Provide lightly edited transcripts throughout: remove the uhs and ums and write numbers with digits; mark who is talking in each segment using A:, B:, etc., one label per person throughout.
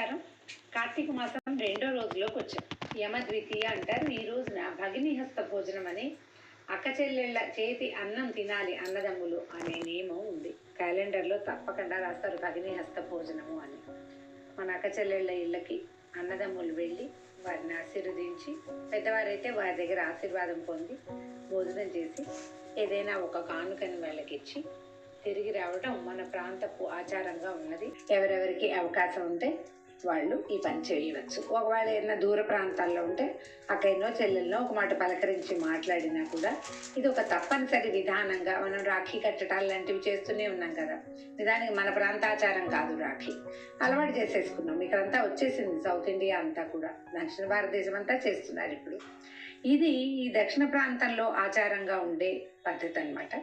A: నమస్కారం. కార్తీక మాసం రెండో రోజులోకి వచ్చాం. యమద్వితీయ అంటారు. ఈ రోజున భగినీహస్త భోజనం అని అక్క చెల్లెళ్ళ చేతి అన్నం తినాలి అన్నదమ్ములు అనే నియమం ఉంది. క్యాలెండర్లో తప్పకుండా రాస్తారు భగినీహస్త భోజనము అని. మన అక్క చెల్లెళ్ళ ఇళ్ళకి అన్నదమ్ములు వెళ్ళి వారిని ఆశీర్వదించి, పెద్దవారైతే వారి దగ్గర ఆశీర్వాదం పొంది భోజనం చేసి ఏదైనా ఒక కానుకని వాళ్ళకిచ్చి తిరిగి రావడం మన ప్రాంతపు ఆచారంగా ఉన్నది. ఎవరెవరికి అవకాశం ఉంటే వాళ్ళు ఈ పని చేయవచ్చు. ఒకవేళ ఏదైనా దూర ప్రాంతాల్లో ఉంటే అక్కడనో చెల్లెల్లో ఒక మాట పలకరించి మాట్లాడినా కూడా ఇది ఒక తప్పనిసరి విధానంగా మనం రాఖీ కట్టడాలు లాంటివి చేస్తూనే ఉన్నాం కదా. నిజానికి మన ప్రాంతాచారం కాదు రాఖీ, అలవాటు చేసేసుకున్నాం. ఇక్కడంతా వచ్చేసింది, సౌత్ ఇండియా అంతా కూడా, దక్షిణ భారతదేశం అంతా చేస్తున్నారు ఇప్పుడు. ఇది ఈ దక్షిణ ప్రాంతంలో ఆచారంగా ఉండే పద్ధతి అనమాట.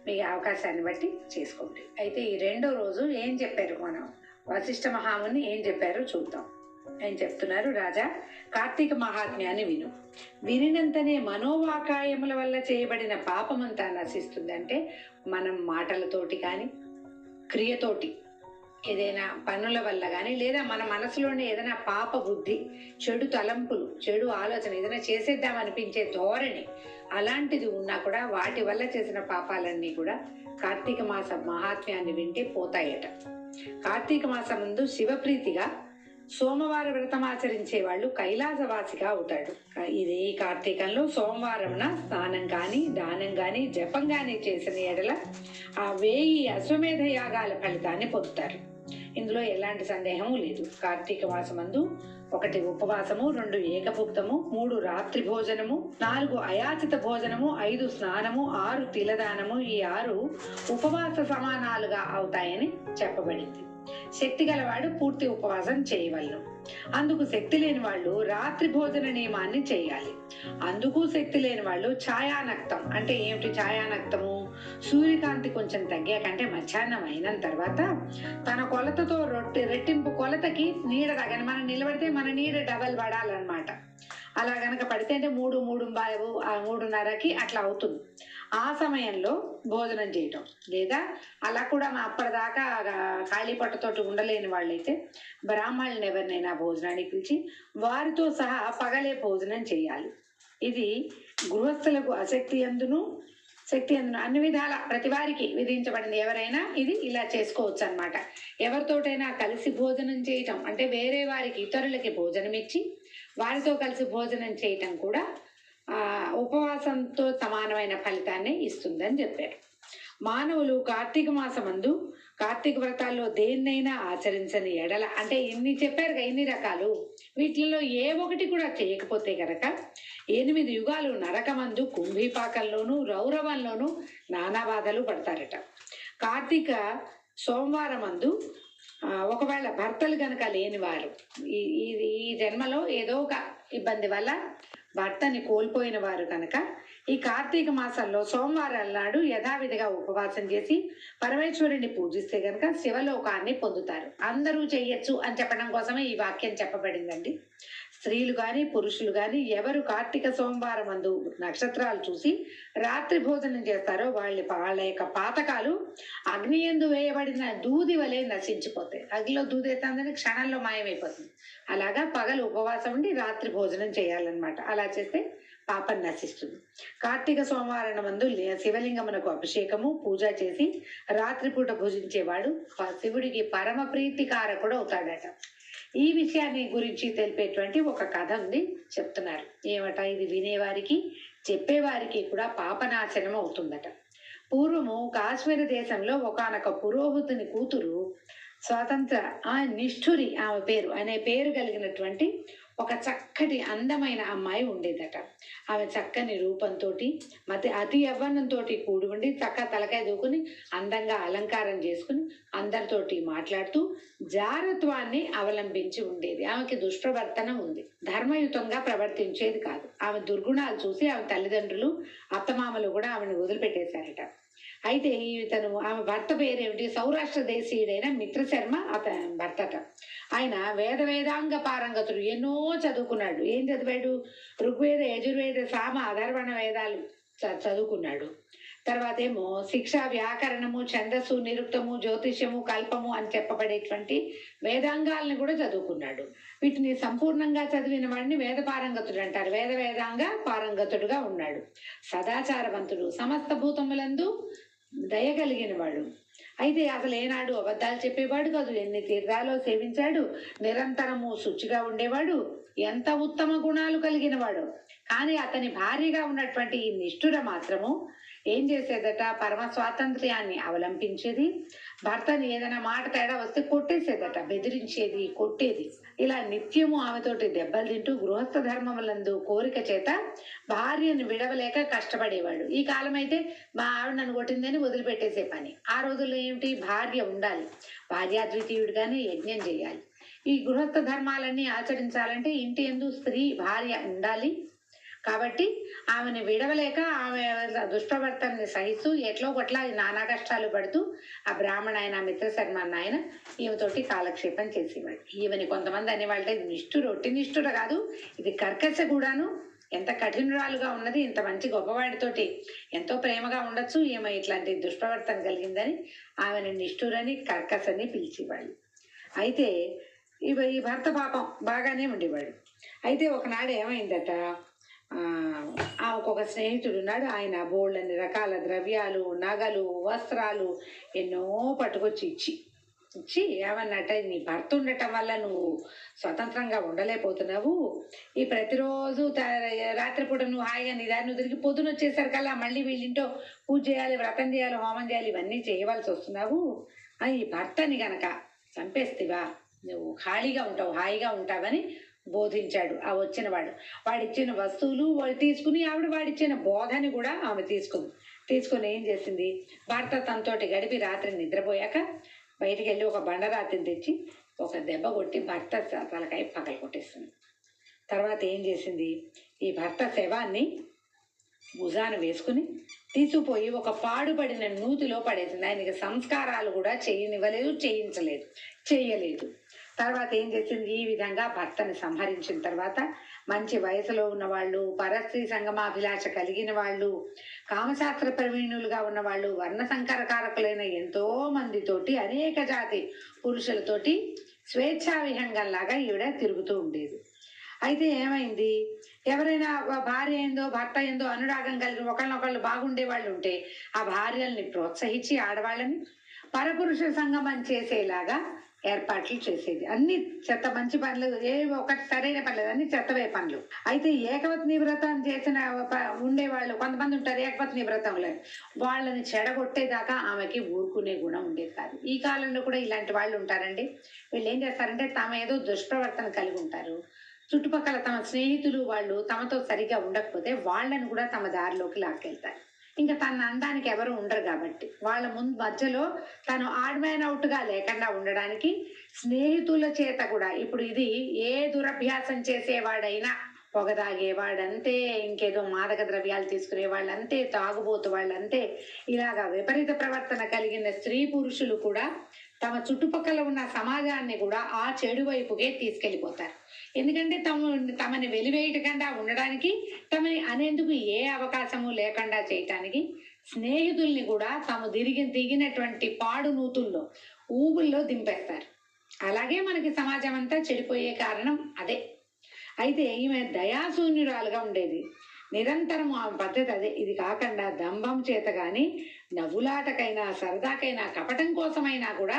A: మీ అవకాశాన్ని బట్టి చేసుకోండి. అయితే ఈ రెండో రోజు ఏం చెప్పారు, మనం వశిష్ఠ మహాముని ఏం చెప్పారో చూద్దాం. ఆయన చెప్తున్నారు, రాజా కార్తీక మహాత్మ్యాన్ని విను. వినినంతనే మనోవాకాయముల వల్ల చేయబడిన పాపమంతా నశిస్తుంది. అంటే మనం మాటలతోటి కానీ క్రియతోటి ఏదైనా పనుల వల్ల కానీ, లేదా మన మనసులోనే ఏదైనా పాప బుద్ధి, చెడు తలంపులు, చెడు ఆలోచన, ఏదైనా చేసేద్దామనిపించే ధోరణి అలాంటిది ఉన్నా కూడా వాటి వల్ల చేసిన పాపాలన్నీ కూడా కార్తీక మాస మహాత్మ్యాన్ని వింటే పోతాయట. కార్తీక మాసం ముందు శివప్రీతిగా సోమవార వ్రతం ఆచరించే వాళ్ళు కైలాసవాసిగా అవుతాడు. ఇది కార్తీకంలో సోమవారంన స్నానం కానీ దానం కానీ జపం కానీ చేసిన ఎడల ఆ 1000 అశ్వమేధ యాగాల ఫలితాన్ని పొందుతారు. ఇందులో ఎలాంటి సందేహము లేదు. కార్తీక మాసమందు 1 ఉపవాసము, 2 ఏకభుక్తము, 3 రాత్రి భోజనము, 4 అయాచిత భోజనము, 5 స్నానము, 6 తిలదానము, ఈ 6 ఉపవాస సమానాలుగా అవుతాయని చెప్పబడింది. శక్తి గలవాడు పూర్తి ఉపవాసం చేయవలను. అందుకు శక్తి లేని వాళ్ళు రాత్రి భోజన నియమాన్ని చేయాలి. అందుకు శక్తి లేని వాళ్ళు ఛాయానక్తం అంటే ఏమిటి? ఛాయానక్తము సూర్యకాంతి కొంచెం తగ్గాకంటే మధ్యాహ్నం అయిన తర్వాత తన కొలతతో రెట్టింపు కొలతకి నీడ తగ్గని, మనం నిలబడితే మన నీడ డబల్ పడాలన్నమాట. అలా గనక పడితే అంటే 3:30కి అట్లా అవుతుంది. ఆ సమయంలో భోజనం చేయటం, లేదా అలా కూడా అప్పటిదాకా ఖాళీ పట్టతోటి ఉండలేని వాళ్ళైతే బ్రాహ్మణులను ఎవరినైనా భోజనానికి పిలిచి వారితో సహా పగలే భోజనం చేయాలి. ఇది గృహస్థులకు శక్తి అందును అన్ని విధాల ప్రతి వారికి విధించబడింది. ఎవరైనా ఇది ఇలా చేసుకోవచ్చు అన్నమాట. ఎవరితోటైనా కలిసి భోజనం చేయటం అంటే వేరే వారికి, ఇతరులకి భోజనం ఇచ్చి వారితో కలిసి భోజనం చేయటం కూడా ఉపవాసంతో సమానమైన ఫలితాన్ని ఇస్తుందని చెప్పారు. మానవులు కార్తీక మాసమందు కార్తీక వ్రతాల్లో దేన్నైనా ఆచరించని ఎడల, అంటే ఇన్ని చెప్పారు, ఇన్ని రకాలు, వీటిలో ఏ ఒకటి కూడా చేయకపోతే గనక 8 యుగాలు నరకమందు, కుంభీపాకంలోనూ రౌరవంలోనూ నానా బాధలు పడతారట. కార్తీక సోమవారమందు ఒకవేళ భర్తలు గనక లేనివారు, ఈ జన్మలో ఏదో ఒక ఇబ్బంది వల్ల భర్తని కోల్పోయిన వారు కనుక ఈ కార్తీక మాసంలో సోమవారం నాడు యథావిధిగా ఉపవాసం చేసి పరమేశ్వరుని పూజిస్తే గనక శివలోకాన్ని పొందుతారు. అందరూ చెయ్యొచ్చు అని చెప్పడం కోసమే ఈ వాక్యం చెప్పబడిందండి. స్త్రీలు కానీ పురుషులు కానీ ఎవరు కార్తీక సోమవారం అందు నక్షత్రాలు చూసి రాత్రి భోజనం చేస్తారో వాళ్ళ యొక్క పాతకాలు అగ్ని యందు వేయబడిన దూది వలె నశించిపోతాయి. అగ్నిలో దూది వేస్తుందని క్షణంలో మాయమైపోతుంది. అలాగా పగలు ఉపవాసం ఉండి రాత్రి భోజనం చేయాలన్నమాట. అలా చేస్తే పాపం నశిస్తుంది. కార్తీక సోమవారం మందు శివలింగమునకు అభిషేకము పూజ చేసి రాత్రిపూట భుజించేవాడు శివుడికి పరమ ప్రీతికారకుడు అవుతాడట. ఈ విషయాన్ని గురించి తెలిపేటువంటి ఒక కథ ఉంది, చెప్తున్నారు. ఏమట? ఇది వినేవారికి చెప్పేవారికి కూడా పాపనాశనం అవుతుందట. పూర్వము కాశ్మీర దేశంలో ఒకానొక పురోహితుని కూతురు స్వాతంత్ర నిష్ఠురి అనే పేరు కలిగినటువంటి ఒక చక్కటి అందమైన అమ్మాయి ఉండేదట. ఆమె చక్కని రూపంతో అతి యవ్వనంతో కూడి ఉండి చక్క తలకాయ దూకుని అందంగా అలంకారం చేసుకుని అందరితోటి మాట్లాడుతూ జారత్వాన్ని అవలంబించి ఉండేది. ఆమెకి దుష్ప్రవర్తన ఉంది, ధర్మయుతంగా ప్రవర్తించేది కాదు. ఆమె దుర్గుణాలు చూసి ఆమె తల్లిదండ్రులు అత్తమామలు కూడా ఆమెను వదిలిపెట్టేశారట. అయితే ఆమె భర్త పేరేమిటి? సౌరాష్ట్ర దేశీయుడైన మిత్రశర్మ అతని భర్తట. ఆయన వేదాంగ పారంగతుడు, ఎన్నో చదువుకున్నాడు. ఏం చదివాడు? ఋగ్వేద, యజుర్వేద, సామ, అధర్వణ వేదాలు చదువుకున్నాడు. తర్వాత ఏమో శిక్ష, వ్యాకరణము, ఛందస్సు, నిరుక్తము, జ్యోతిష్యము, కల్పము అని చెప్పబడేటువంటి వేదాంగాల్ని కూడా చదువుకున్నాడు. వీటిని సంపూర్ణంగా చదివిన వాడిని వేద పారంగతుడు అంటారు. వేదాంగ పారంగతుడుగా ఉన్నాడు. సదాచారవంతుడు, సమస్త భూతములందు దయ కలిగిన వాడు. అయితే అసలు ఏనాడు అబద్ధాలు చెప్పేవాడు కాదు. ఎన్ని తీర్థాలు సేవించాడు. నిరంతరము శుచిగా ఉండేవాడు. ఎంత ఉత్తమ గుణాలు కలిగిన వాడు. కానీ అతని భార్యగా ఉన్నటువంటి ఈ నిష్ఠుర మాత్రము ఏం చేసేదట, పరమ స్వాతంత్ర్యాన్ని అవలంబించేది. భర్తని ఏదైనా మాట తేడా వస్తే కొట్టేసేదట, బెదిరించేది, కొట్టేది. ఇలా నిత్యము ఆమెతోటి దెబ్బలు తింటూ గృహస్థ ధర్మములందు కోరిక చేత భార్యను విడవలేక కష్టపడేవాడు. ఈ కాలం అయితే మా ఆవిడ నన్ను కొట్టిందని వదిలిపెట్టేసే పని. ఆ రోజుల్లో ఏమిటి, భార్య ఉండాలి, భార్యాద్వితీయుడిగానే యజ్ఞం చేయాలి. ఈ గృహస్థ ధర్మాలన్నీ ఆచరించాలంటే ఇంటి యందు స్త్రీ భార్య ఉండాలి. కాబట్టి ఆమెను విడవలేక ఆమె దుష్ప్రవర్తనని సహిస్తూ ఎట్లో కొట్లా నానా కష్టాలు పడుతూ ఆ బ్రాహ్మణ ఆయన మిత్రశర్మ అన్న ఆయన ఈమెతోటి కాలక్షేపం చేసేవాడు. ఈమెని కొంతమంది అనేవాళ్ళ ఒట్టి నిష్ఠుర కాదు, ఇది కర్కశ కూడాను. ఎంత కఠినురాలుగా ఉన్నది, ఇంత మంచి గొప్పవాడితోటి ఎంతో ప్రేమగా ఉండొచ్చు, ఈమె ఇట్లాంటి దుష్ప్రవర్తన కలిగిందని ఆమెను నిష్ఠురని, కర్కశని పిలిచేవాళ్ళు. అయితే ఈ భర్త పాపం బాగానే ఉండేవాడు. అయితే ఒకనాడు ఏమైందట, ఒక్కొక్క స్నేహితుడు ఉన్నాడు. ఆయన బోళ్ళని రకాల ద్రవ్యాలు, నగలు, వస్త్రాలు ఎన్నో పట్టుకొచ్చి ఇచ్చి ఏమన్నట్ట, నీ భర్త ఉండటం వల్ల నువ్వు స్వతంత్రంగా ఉండలేకపోతున్నావు. ఈ ప్రతిరోజు రాత్రిపూట నువ్వు హాయిగా నీ దాన్ని తిరిగి పొద్దున వచ్చేసరికల్లా మళ్ళీ వీళ్ళింటో పూజ చేయాలి, వ్రతం చేయాలి, హోమం చేయాలి, ఇవన్నీ చేయవలసి వస్తున్నావు. ఈ భర్తని గనక చంపేస్తేవా నువ్వు ఖాళీగా ఉంటావు, హాయిగా ఉంటావని బోధించాడు ఆ వచ్చినవాడు. వాడిచ్చిన వస్తువులు వాళ్ళు తీసుకుని ఆవిడ వాడిచ్చిన బోధని కూడా ఆమె తీసుకుని ఏం చేసింది, భర్త తనతోటి గడిపి రాత్రి నిద్రపోయాక బయటికి వెళ్ళి ఒక బండరాతిని తెచ్చి ఒక దెబ్బ కొట్టి భర్త తలకాయ పగల కొట్టేస్తుంది. తర్వాత ఏం చేసింది, ఈ భర్త శవాన్ని భుజాన వేసుకుని తీసుకుపోయి ఒక పాడుపడిన నూతిలో పడేసింది. ఆయనకి సంస్కారాలు కూడా చేయనివ్వలేదు, చేయలేదు. తర్వాత ఏం చేసింది, ఈ విధంగా భర్తని సంహరించిన తర్వాత మంచి వయసులో ఉన్న వాళ్ళు, పరస్త్రీ సంగమాభిలాష కలిగిన వాళ్ళు, కామశాస్త్ర ప్రవీణులుగా ఉన్నవాళ్ళు, వర్ణ సంకరకారకులైన ఎంతో మందితోటి, అనేక జాతి పురుషులతోటి స్వేచ్ఛా విహంగంలాగా ఈవిడ తిరుగుతూ ఉండేది. అయితే ఏమైంది, ఎవరైనా భార్య ఏందో భర్త ఏందో అనురాగం కలిగి ఒకళ్ళనొకళ్ళు బాగుండే వాళ్ళు ఉంటే ఆ భార్యల్ని ప్రోత్సహించి ఆడవాళ్ళని పరపురుష సంగమం చేసేలాగా ఏర్పాట్లు చేసేది. అన్ని చెత్త మంచి పనులు, ఏ ఒకటి సరైన పనులు, అన్ని చెత్తవే పనులు. అయితే ఏకపత్ని వ్రతం చేసిన ఉండేవాళ్ళు కొంతమంది ఉంటారు, ఏకపత్ని వ్రతంలో వాళ్ళని చెడగొట్టేదాకా ఆమెకి ఊరుకునే గుణం ఉండేది కాదు. ఈ కాలంలో కూడా ఇలాంటి వాళ్ళు ఉంటారండి. వీళ్ళు ఏం చేస్తారంటే తమ ఏదో దుష్ప్రవర్తన కలిగి ఉంటారు, చుట్టుపక్కల తమ స్నేహితులు వాళ్ళు తమతో సరిగా ఉండకపోతే వాళ్ళని కూడా తమ దారిలోకి లాక్కెళ్తారు. ఇంకా తన అందానికి ఎవరు ఉండరు కాబట్టి వాళ్ళ మధ్యలో తను ఆడ్ మ్యాన్ అవుట్గా లేకుండా ఉండడానికి స్నేహితుల చేత కూడా, ఇప్పుడు ఇది ఏ దురభ్యాసం చేసేవాడైనా, పొగ తాగేవాడంతే, ఇంకేదో మాదక ద్రవ్యాలు తీసుకునే వాళ్ళంతే, తాగుబోతు వాళ్ళంతే, ఇలాగా విపరీత ప్రవర్తన కలిగిన స్త్రీ పురుషులు కూడా తమ చుట్టుపక్కల ఉన్న సమాజాన్ని కూడా ఆ చెడు వైపుకే తీసుకెళ్ళిపోతారు. ఎందుకంటే తమని వెలివేయటకుండా ఉండడానికి, తమని అనేందుకు ఏ అవకాశము లేకుండా చేయటానికి స్నేహితుల్ని కూడా తాము దిగినటువంటి పాడు నూతుల్లో, ఊగుల్లో దింపేస్తారు. అలాగే మనకి సమాజం అంతా చెడిపోయే కారణం అదే. అయితే ఈమె దయాశూన్యురాలుగా ఉండేది. నిరంతరం ఆ పద్ధతి అదే. ఇది కాకుండా దంభం చేత గాని, నవ్వులాటకైనా, సరదాకైనా, కపటం కోసమైనా కూడా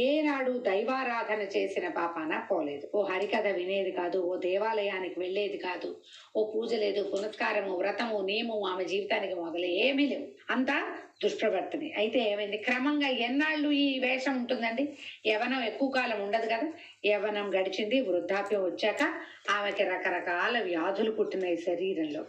A: ఏనాడు దైవారాధన చేసిన పాపాన పోలేదు. ఓ హరికథ వినేది కాదు, ఓ దేవాలయానికి వెళ్ళేది కాదు, ఓ పూజ లేదు, పునస్కారము, వ్రతము, నియమము ఆమె జీవితానికి మొదలు ఏమీ లేవు. అంతా దుష్ప్రవర్తనే. అయితే ఏమైంది, క్రమంగా ఎన్నాళ్ళు ఈ వేషం ఉంటుందండి, యవనం ఎక్కువ కాలం ఉండదు కదా. యవనం గడిచింది, వృద్ధాప్యం వచ్చాక ఆమెకి రకరకాల వ్యాధులు పుట్టినాయి శరీరంలో.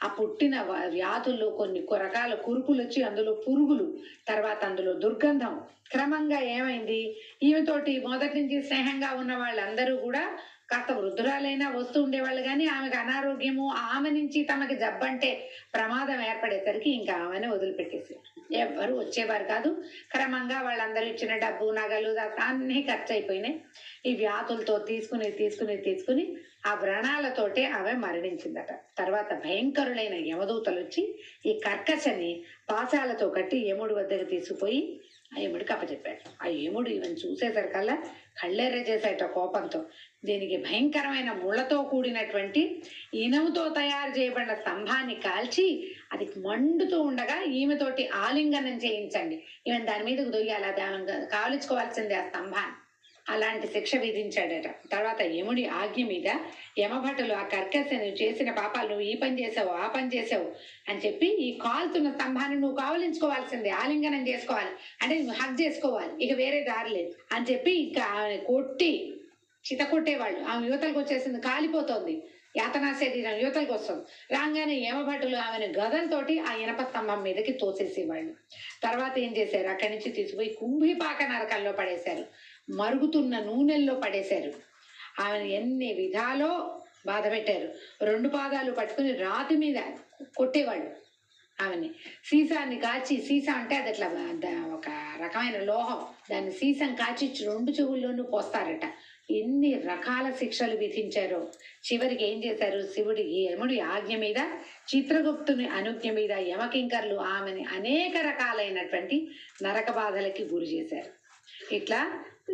A: ఆ పుట్టిన వ్యాధుల్లో కొన్ని రకాల కురుపులు వచ్చి అందులో పురుగులు, తర్వాత అందులో దుర్గంధం. క్రమంగా ఏమైంది, ఈమెతోటి మొదటి నుంచి స్నేహంగా ఉన్న వాళ్ళందరూ కూడా కాస్త వృద్ధురాలైనా వస్తూ ఉండేవాళ్ళు కానీ ఆమెకు అనారోగ్యము, ఆమె నుంచి తమకి జబ్బంటే ప్రమాదం ఏర్పడేసరికి ఇంకా ఆమెను వదిలిపెట్టేసారు. ఎవ్వరు వచ్చేవారు కాదు. క్రమంగా వాళ్ళందరూ ఇచ్చిన డబ్బు, నగలు అన్నీ ఖర్చు అయిపోయినాయి. ఈ వ్యాధులతో తీసుకుని ఆ వ్రణాలతోటే ఆమె మరణించిందట. తర్వాత భయంకరులైన యమదూతలు వచ్చి ఈ కర్కశని పాశాలతో కట్టి యముడి వద్దకు తీసుకుపోయి ఆ యముడికి అప్పచెప్పాడు. ఆ యముడు ఈమెను చూసేసరికల్లా కళ్ళెర్ర చేసేట కోపంతో దీనికి భయంకరమైన ముళ్ళతో కూడినటువంటి ఇనుముతో తయారు చేయబడిన స్తంభాన్ని కాల్చి అది మండుతూ ఉండగా ఈమెతోటి ఆలింగనం చేయించండి, ఈమె దాని మీదకు దొయ్యాలి, అది కాల్చుకోవాల్సిందే ఆ స్తంభాన్ని. అలాంటి శిక్ష విధించాడట. తర్వాత యముడి ఆజ్ఞ మీద యమభటులు ఆ కర్కశని చేసిన పాపాలు, నువ్వు ఈ పని చేసావు, ఆ పని చేసావు అని చెప్పి ఈ కాలుతున్న స్తంభాన్ని నువ్వు కావలించుకోవాల్సిందే, ఆలింగనం చేసుకోవాలి, అంటే నువ్వు హగ్ చేసుకోవాలి, ఇక వేరే దారి లేదు అని చెప్పి ఇంకా కొట్టి చిత కొట్టేవాళ్ళు. ఆమె యువతలకు వచ్చేసింది, కాలిపోతోంది, యాతనా శరీరం యువతలకు వస్తుంది. రాగానే యమభటులు ఆమెను గదలతోటి ఆ ఇనప స్తంభం మీదకి తోసేసేవాళ్ళు. తర్వాత ఏం చేశారు, అక్కడి నుంచి తీసుకుపోయి కుంభిపాక నరకల్లో పడేశారు, మరుగుతున్న నూనెల్లో పడేశారు. ఆమెను ఎన్ని విధాలో బాధ పెట్టారు. 2 పాదాలు పట్టుకుని రాతి మీద కొట్టేవాళ్ళు ఆమెని. సీసాన్ని కాచి, సీసా అంటే అది అట్లా ఒక రకమైన లోహం, దాన్ని సీసం కాచి 2 చెవుల్లోనూ పోస్తారట. ఎన్ని రకాల శిక్షలు విధించారో. చివరికి ఏం చేశారు, యముడి ఆజ్ఞ మీద, చిత్రగుప్తుని అనుజ్ఞ మీద యమకింకర్లు ఆమెని అనేక రకాలైనటువంటి నరక బాధలకి గురి చేశారు. ఇట్లా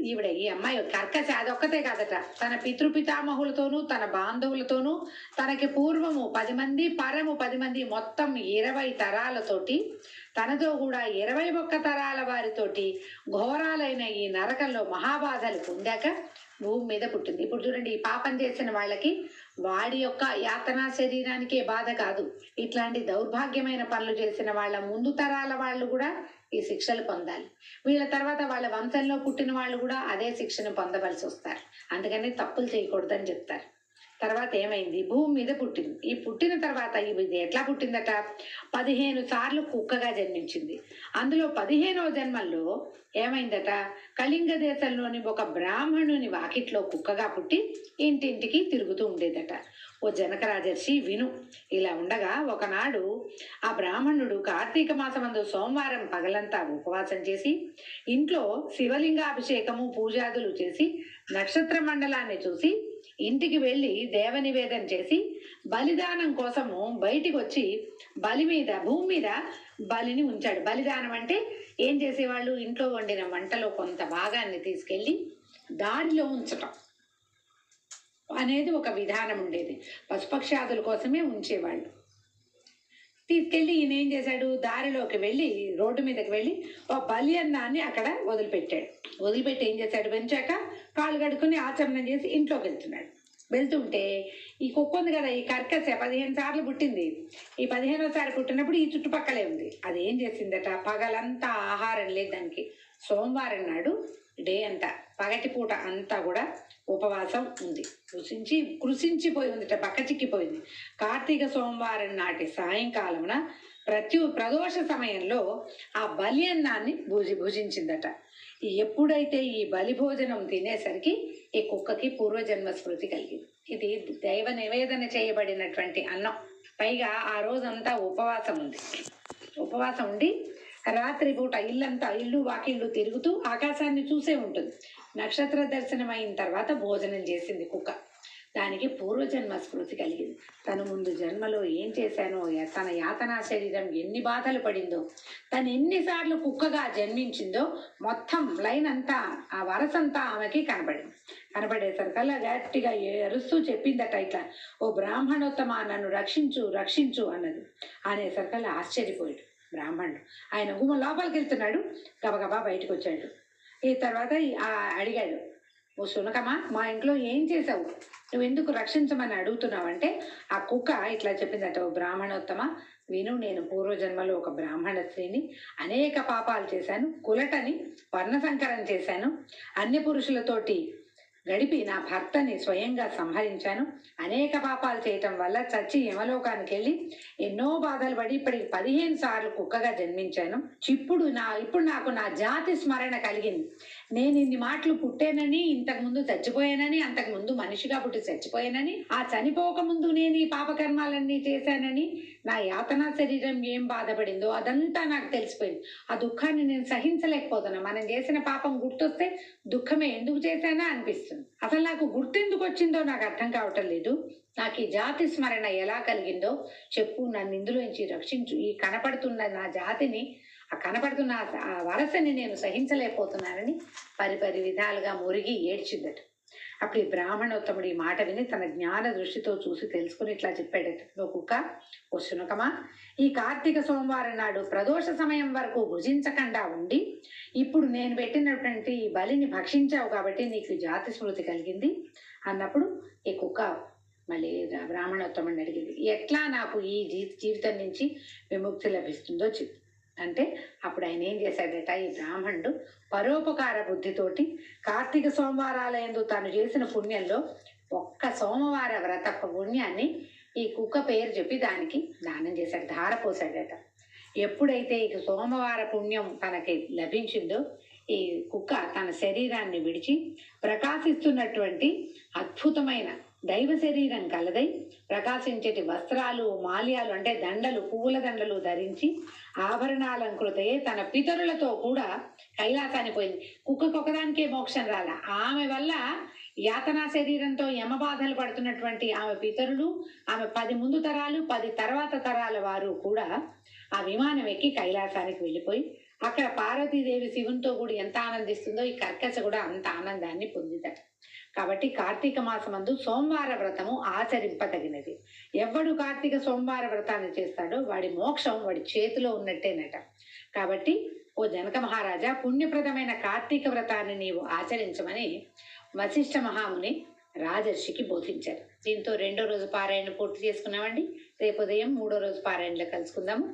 A: ఈ అమ్మాయి కర్కశ అదొక్కతే కాదట, తన పితృపితామహులతోనూ తన బాంధవులతోనూ తనకి పూర్వము 10 మంది, పరము 10 మంది, మొత్తం 20 తరాలతోటి, తనతో కూడా 21 తరాల వారితోటి ఘోరాలైన ఈ నరకంలో మహాబాధలు పొందాక భూమి మీద పుట్టింది. ఇప్పుడు చూడండి, ఈ పాపం చేసిన వాళ్ళకి వాడి యొక్క యాతనా శరీరానికే బాధ కాదు, ఇట్లాంటి దౌర్భాగ్యమైన పనులు చేసిన వాళ్ళ ముందు తరాల వాళ్ళు కూడా ఈ శిక్షలు పొందాలి. వీళ్ళ తర్వాత వాళ్ళ వంశంలో పుట్టిన వాళ్ళు కూడా అదే శిక్షను పొందవలసి వస్తారు. అందుకని తప్పులు చేయకూడదని చెప్తారు. తర్వాత ఏమైంది, భూమి మీద పుట్టింది. ఈ పుట్టిన తర్వాత ఇది ఎట్లా పుట్టిందట, 15 సార్లు కుక్కగా జన్మించింది. అందులో 15వ జన్మల్లో ఏమైందట, కళింగ దేశంలోని ఒక బ్రాహ్మణుని వాకిట్లో కుక్కగా పుట్టి ఇంటింటికి తిరుగుతూ ఉండేదట. ఓ జనక రాజర్షి విను. ఇలా ఉండగా ఒకనాడు ఆ బ్రాహ్మణుడు కార్తీక మాసమందు సోమవారం పగలంతా ఉపవాసం చేసి ఇంట్లో శివలింగాభిషేకము పూజాదులు చేసి నక్షత్ర మండలాన్ని చూసి ఇంటికి వెళ్ళి దేవ నివేదన చేసి బలిదానం కోసము బయటికి వచ్చి భూమి మీద బలిని ఉంచాడు. బలిదానం అంటే ఏం చేసేవాళ్ళు, ఇంట్లో వండిన వంటలో కొంత భాగాన్ని తీసుకెళ్ళి దారిలో ఉంచటం అనేది ఒక విధానం ఉండేది. పశుపక్షాదుల కోసమే ఉంచేవాళ్ళు. తీసుకెళ్ళి ఈయన ఏం చేశాడు, దారిలోకి వెళ్ళి రోడ్డు మీదకి వెళ్ళి ఒక బలి అన్నాన్ని అక్కడ వదిలిపెట్టి ఏం చేశాడు, పెంచాక కాళ్ళు కడుక్కుని ఆచమనం చేసి ఇంట్లోకి వెళ్తుంటే ఈ కుక్క ఉంది కదా, ఈ కర్కశ 15 సార్లు పుట్టింది. ఈ 15వసారి పుట్టినప్పుడు ఈ చుట్టుపక్కలే ఉంది. అది ఏం చేసిందట, పగలంతా ఆహారం లేదు దానికి. సోమవారం నాడు డే అంతా, పగటిపూట అంతా కూడా ఉపవాసం ఉంది. కృషించిపోయి ఉందిట, బక్కచిక్కిపోయింది. కార్తీక సోమవారం నాటి సాయంకాలమున ప్రదోష సమయంలో ఆ బలి అన్నాన్ని భుజించిందట. ఎప్పుడైతే ఈ బలి భోజనం తినేసరికి ఈ కుక్కకి పూర్వజన్మ స్మృతి కలిగింది. ఇది దైవ నివేదన చేయబడినటువంటి అన్నం. పైగా ఆ రోజంతా ఉపవాసం ఉండి రాత్రి పూట ఇల్లు వాకిళ్ళు తిరుగుతూ ఆకాశాన్ని చూసే ఉంటుంది. నక్షత్ర దర్శనం అయిన తర్వాత భోజనం చేసింది కుక్క. దానికి పూర్వజన్మ స్మృతి కలిగింది. తను ముందు జన్మలో ఏం చేశానో, తన యాతనా శరీరం ఎన్ని బాధలు పడిందో, తను ఎన్నిసార్లు కుక్కగా జన్మించిందో మొత్తం లైన్ అంతా, ఆ వరసంతా ఆమెకి కనబడేసరికల్లా గట్టిగా అరుస్తూ చెప్పిందట ఇట్లా, ఓ బ్రాహ్మణోత్తమ నన్ను రక్షించు అన్నది. అనేసరికల్లా ఆశ్చర్యపోయాడు బ్రాహ్మణుడు. ఆయన గుమ్మ లోపలికి వెళ్తున్నాడు, గబగబా బయటకు వచ్చాడు. ఈ తర్వాత అడిగాడు, ఓ శునకమా, మా ఇంట్లో ఏం చేసావు, నువ్వెందుకు రక్షించమని అడుగుతున్నావంటే ఆ కుక్క ఇట్లా చెప్పిందట, ఓ బ్రాహ్మణోత్తమ విను, నేను పూర్వజన్మలో ఒక బ్రాహ్మణ స్త్రీని, అనేక పాపాలు చేశాను, కులటని వర్ణసంకరం చేశాను, అన్య పురుషులతోటి గడిపి నా భర్తని స్వయంగా సంహరించాను, అనేక పాపాలు చేయటం వల్ల చచ్చి యమలోకానికి వెళ్ళి ఎన్నో బాధలు పడి ఇప్పటికి 15 సార్లు కుక్కగా జన్మించాను. ఇప్పుడు నాకు నా జాతి స్మరణ కలిగింది. నేను ఇన్ని మాటలు పుట్టానని, ఇంతకుముందు చచ్చిపోయానని, అంతకుముందు మనిషిగా పుట్టి చచ్చిపోయానని, ఆ చనిపోక ముందు నేను ఈ పాపకర్మాలన్నీ చేశానని, నా యాతనా శరీరం ఏం బాధపడిందో అదంతా నాకు తెలిసిపోయింది. ఆ దుఃఖాన్ని నేను సహించలేకపోతున్నా. మనం చేసిన పాపం గుర్తొస్తే దుఃఖమే, ఎందుకు చేశానా అనిపిస్తుంది. అసలు నాకు గుర్తెందుకు వచ్చిందో నాకు అర్థం కావటం లేదు. నాకు ఈ జాతి స్మరణ ఎలా కలిగిందో చెప్పు, నన్ను ఇందులోంచి రక్షించు. ఈ కనపడుతున్న నా జాతిని, ఆ కనపడుతున్న ఆ వరసని నేను సహించలేకపోతున్నానని పరిపరి విధాలుగా మురిగి ఏడ్చిందట. అప్పుడు ఈ బ్రాహ్మణోత్తముడు ఈ మాట విని తన జ్ఞాన దృష్టితో చూసి తెలుసుకుని ఇట్లా చెప్పాడట. నువ్వు కుక్క, ఓ శునకమా, ఈ కార్తీక సోమవారం నాడు ప్రదోష సమయం వరకు భుజించకుండా ఉండి ఇప్పుడు నేను పెట్టినటువంటి ఈ బలిని భక్షించావు కాబట్టి నీకు జాతి స్మృతి కలిగింది అన్నప్పుడు ఈ కుక్క మళ్ళీ బ్రాహ్మణోత్తముడిని అడిగింది, ఎట్లా నాకు ఈ జీవితం నుంచి విముక్తి లభిస్తుందో చెప్పు అంటే, అప్పుడు ఆయన ఏం చేశాడట, ఈ బ్రాహ్మణుడు పరోపకార బుద్ధితోటి కార్తీక సోమవారాలయందు తాను చేసిన పుణ్యంలో ఒక్క సోమవార వ్రత పుణ్యాన్ని ఈ కుక్క పేరు చెప్పి దానికి దానం చేశాడు, ధారపోసాడట. ఎప్పుడైతే ఈ సోమవార పుణ్యం తనకి లభించిందో ఈ కుక్క తన శరీరాన్ని విడిచి ప్రకాశిస్తున్నటువంటి అద్భుతమైన దైవ శరీరం కలదై ప్రకాశించేటి వస్త్రాలు, మాల్యాలు అంటే దండలు, పువ్వుల దండలు ధరించి ఆభరణాలంకృతయే తన పితరులతో కూడా కైలాసానికి పోయింది. కుక్కకు ఒకదానికే మోక్షం రాల, ఆమె వల్ల యాతనా శరీరంతో యమబాధలు పడుతున్నటువంటి ఆమె పితరులు, ఆమె 10 ముందు తరాలు 10 తర్వాత తరాల వారు కూడా ఆ విమానం ఎక్కి కైలాసానికి వెళ్ళిపోయి అక్కడ పార్వతీదేవి శివునితో కూడా ఎంత ఆనందిస్తుందో ఈ కర్కశ కూడా అంత ఆనందాన్ని పొందిదట. కాబట్టి కార్తీక మాసమందు సోమవార వ్రతము ఆచరింపదగినది. ఎవడు కార్తీక సోమవార వ్రతాన్ని చేస్తాడో వాడి మోక్షం వాడి చేతిలో ఉన్నట్టేనట. కాబట్టి ఓ జనక మహారాజా, పుణ్యప్రదమైన కార్తీక వ్రతాన్ని నీవు ఆచరించమని వశిష్ఠ మహాముని రాజర్షికి బోధించారు. దీంతో 2వ రోజు పారాయణ పూర్తి చేసుకున్నామండి. రేపు ఉదయం 3వ రోజు పారాయణలో కలుసుకుందాము.